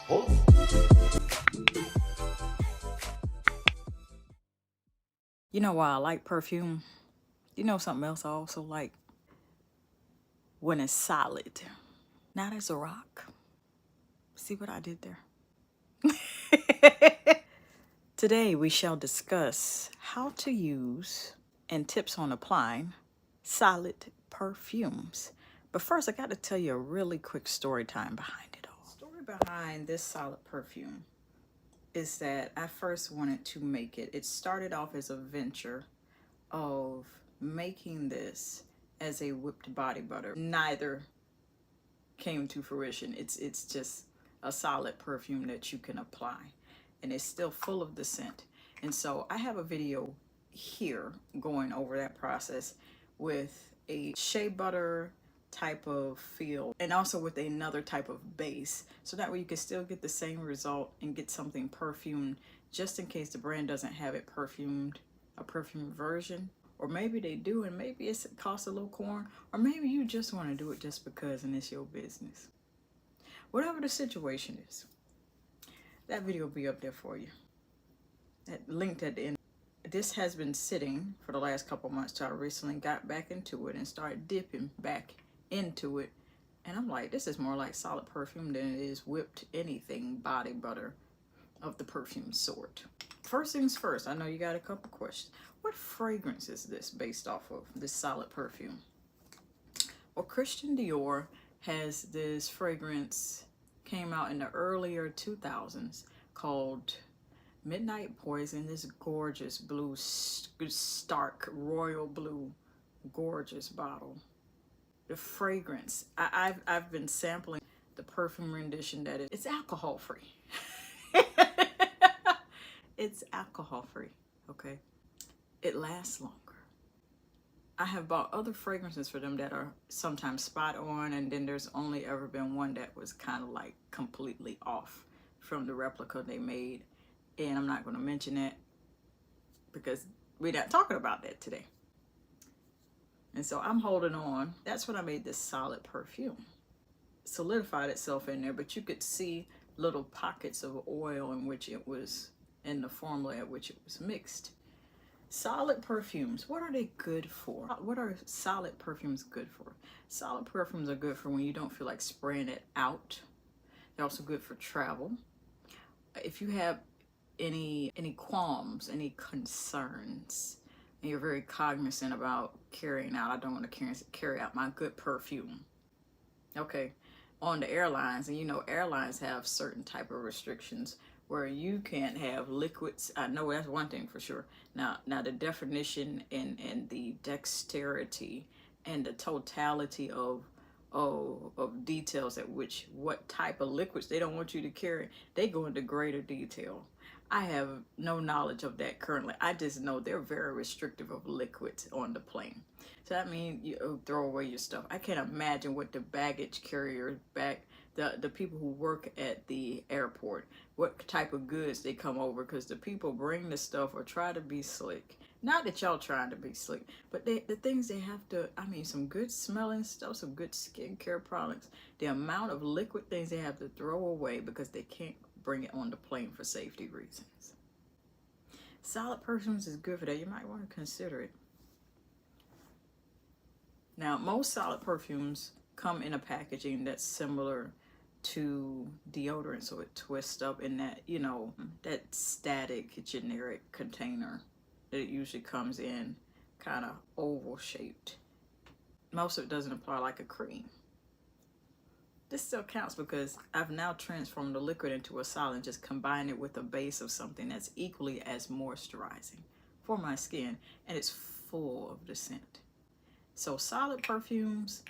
You know why I like perfume? You know something else I also like? When it's solid, not as a rock. See what I did there? Today we shall discuss how to use and tips on applying solid perfumes. But first I got to tell you a really quick story time behind it all. The story behind this solid perfume is that I first wanted to make it. It started off as a venture of making this as a whipped body butter. Neither came to fruition. It's just a solid perfume that you can apply, and it's still full of the scent. And so I have a video here going over that process with a shea butter type of feel and also with another type of base, so that way you can still get the same result and get something perfumed, just in case the brand doesn't have it perfumed, a perfume version. Or maybe they do, and maybe it costs a little corn, or maybe you just want to do it just because and it's your business. Whatever the situation is, that video will be up there for you. That linked at the end. This has been sitting for the last couple months till I recently got back into it and started dipping back into it. And I'm like, this is more like solid perfume than it is whipped anything body butter of the perfume sort. First things first, I know you got a couple questions. What fragrance is this based off of, this solid perfume? Well, Christian Dior has this fragrance, came out in the earlier 2000s, called Midnight Poison. This gorgeous blue, stark royal blue, gorgeous bottle. The fragrance, I've been sampling the perfume rendition that it's alcohol free. It's alcohol free, okay? It lasts longer. I have bought other fragrances for them that are sometimes spot on, and then there's only ever been one that was kind of like completely off from the replica they made. And I'm not going to mention that because we're not talking about that today. And so I'm holding on. That's when I made this solid perfume. Solidified itself in there, but you could see little pockets of oil in which it was, in the formula at which it was mixed. Solid perfumes, what are they good for? What are solid perfumes good for? Solid perfumes are good for when you don't feel like spraying it out. They're also good for travel. If you have any qualms, any concerns, and you're very cognizant about carrying out, I don't want to carry out my good perfume. Okay, on the airlines, and you know airlines have certain type of restrictions where you can't have liquids. I know that's one thing for sure. Now the definition and the dexterity and the totality of details at which what type of liquids they don't want you to carry, they go into greater detail. I have no knowledge of that currently. I just know they're very restrictive of liquids on the plane. So that means you throw away your stuff. I can't imagine what the baggage carrier the people who work at the airport, what type of goods they come over, because the people bring the stuff or try to be slick. Not that y'all trying to be slick, but the things they have to, I mean, some good smelling stuff, some good skincare products, the amount of liquid things they have to throw away because they can't bring it on the plane for safety reasons. Solid perfumes is good for that. You might want to consider it. Now, most solid perfumes come in a packaging that's similar to deodorant, so it twists up in that, you know, that static generic container that it usually comes in, kind of oval shaped. Most of it doesn't apply like a cream. This still counts because I've now transformed the liquid into a solid and just combined it with a base of something that's equally as moisturizing for my skin, and it's full of the scent. So solid perfumes,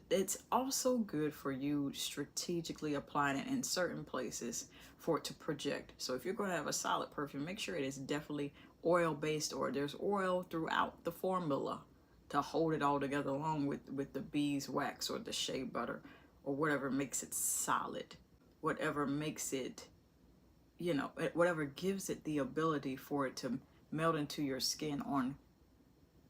it's also good for you strategically applying it in certain places for it to project. So if you're going to have a solid perfume, make sure it is definitely oil based, or there's oil throughout the formula to hold it all together, along with the beeswax or the shea butter or whatever makes it solid, whatever makes it, you know, whatever gives it the ability for it to melt into your skin on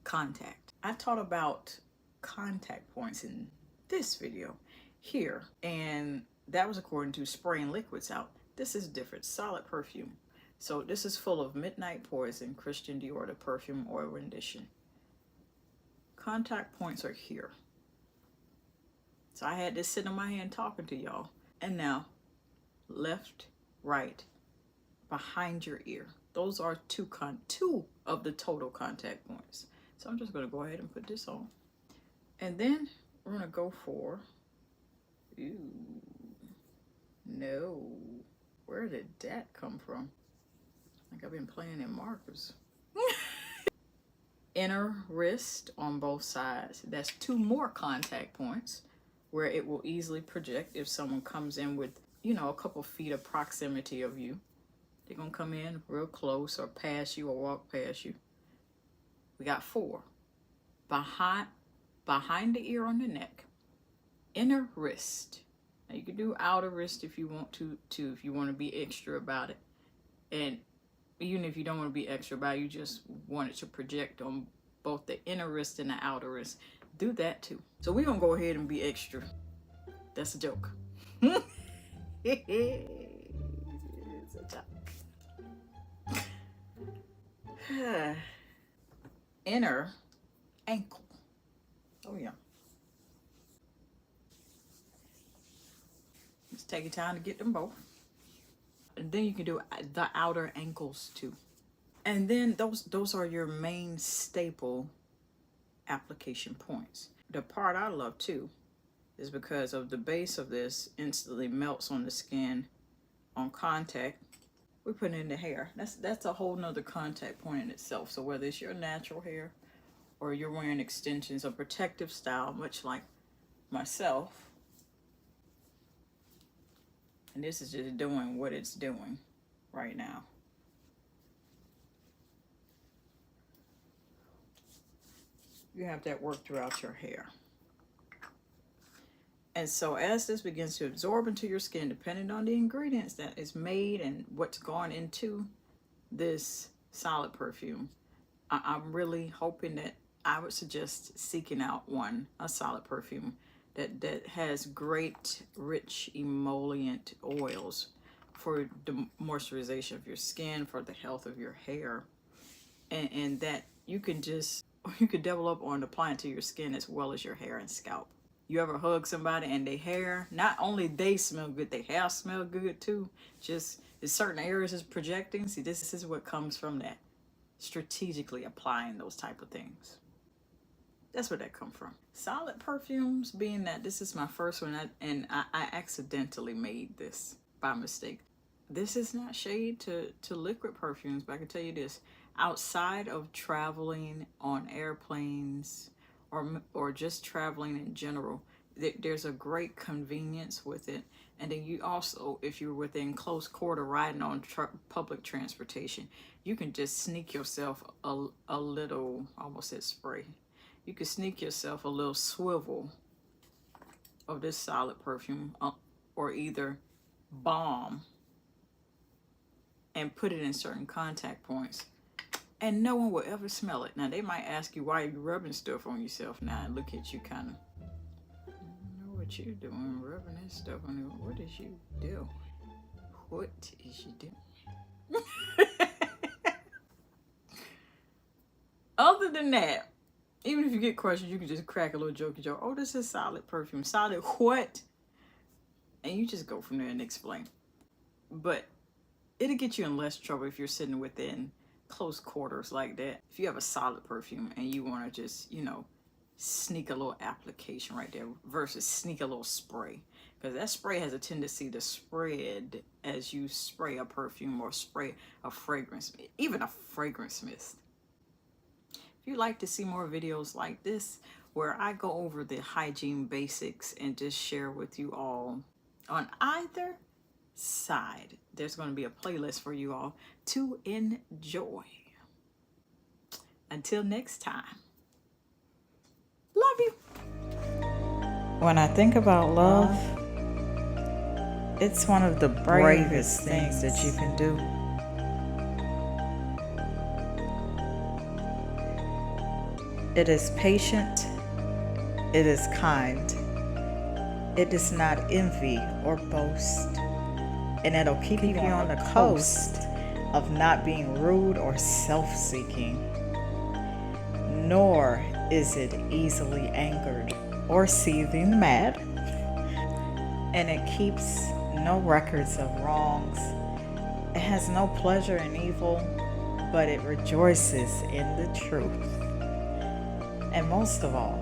contact. I taught about contact points in this video here, and that was according to spraying liquids out. This is different, solid perfume. So this is full of Midnight Poison, Christian Dior, the perfume oil rendition. Contact points are here. So I had this sitting in my hand talking to y'all. And now, left, right, behind your ear. Those are two of the total contact points. So I'm just going to go ahead and put this on. And then we're going to go for, ooh, no. Where did that come from? Like I've been playing in markers. Inner wrist on both sides. That's 2 more contact points where it will easily project if someone comes in with, you know, a couple feet of proximity of you. They're going to come in real close or pass you or walk past you. We got 4. Behind the ear on the neck. Inner wrist. Now you can do outer wrist if you want to if you want to be extra about it. And even if you don't want to be extra about it, you just want it to project on both the inner wrist and the outer wrist. Do that too. So we're going to go ahead and be extra. That's a joke. It's a joke. Inner ankle. Oh yeah. Just take your time to get them both. And then you can do the outer ankles too. And then those are your main staple application points. The part I love too is because of the base of this instantly melts on the skin on contact. We put it in the hair. That's a whole nother contact point in itself. So whether it's your natural hair or you're wearing extensions, a protective style, much like myself. And this is just doing what it's doing right now. You have that work throughout your hair. And so as this begins to absorb into your skin, depending on the ingredients that is made and what's gone into this solid perfume, I'm really hoping that I would suggest seeking out a solid perfume that has great rich emollient oils for the moisturization of your skin, for the health of your hair, and that you could develop on applying to your skin as well as your hair and scalp. You ever hug somebody and their hair, not only they smell good, their hair smell good too. Just in certain areas is projecting. See, this is what comes from that. Strategically applying those type of things. That's where that come from. Solid perfumes, being that this is my first one, and I accidentally made this by mistake. This is not shade to liquid perfumes, but I can tell you this. Outside of traveling on airplanes or just traveling in general, there's a great convenience with it. And then you also, if you're within close quarter riding on public transportation, you can just sneak yourself a little, I almost said spray. You can sneak yourself a little swivel of this solid perfume or either balm and put it in certain contact points. And no one will ever smell it. Now, they might ask you, why are you rubbing stuff on yourself now? And look at you kind of, I don't know what you're doing, rubbing that stuff on you. What is you doing? What is you doing? Other than that, even if you get questions, you can just crack a little jokey joke. Oh, this is solid perfume. Solid what? And you just go from there and explain. But it'll get you in less trouble if you're sitting within close quarters like that. If you have a solid perfume and you want to just, sneak a little application right there versus sneak a little spray. Because that spray has a tendency to spread as you spray a perfume or spray a fragrance, even a fragrance mist. If you'd like to see more videos like this, where I go over the hygiene basics and just share with you all on either side, there's going to be a playlist for you all to enjoy. Until next time, love you. When I think about love, it's one of the bravest things that you can do. It is patient, it is kind, It does not envy or boast, and it'll keep you on the coast of not being rude or self-seeking. Nor is it easily angered or seething mad, and it keeps no records of wrongs. It has no pleasure in evil, but it rejoices in the truth. And most of all,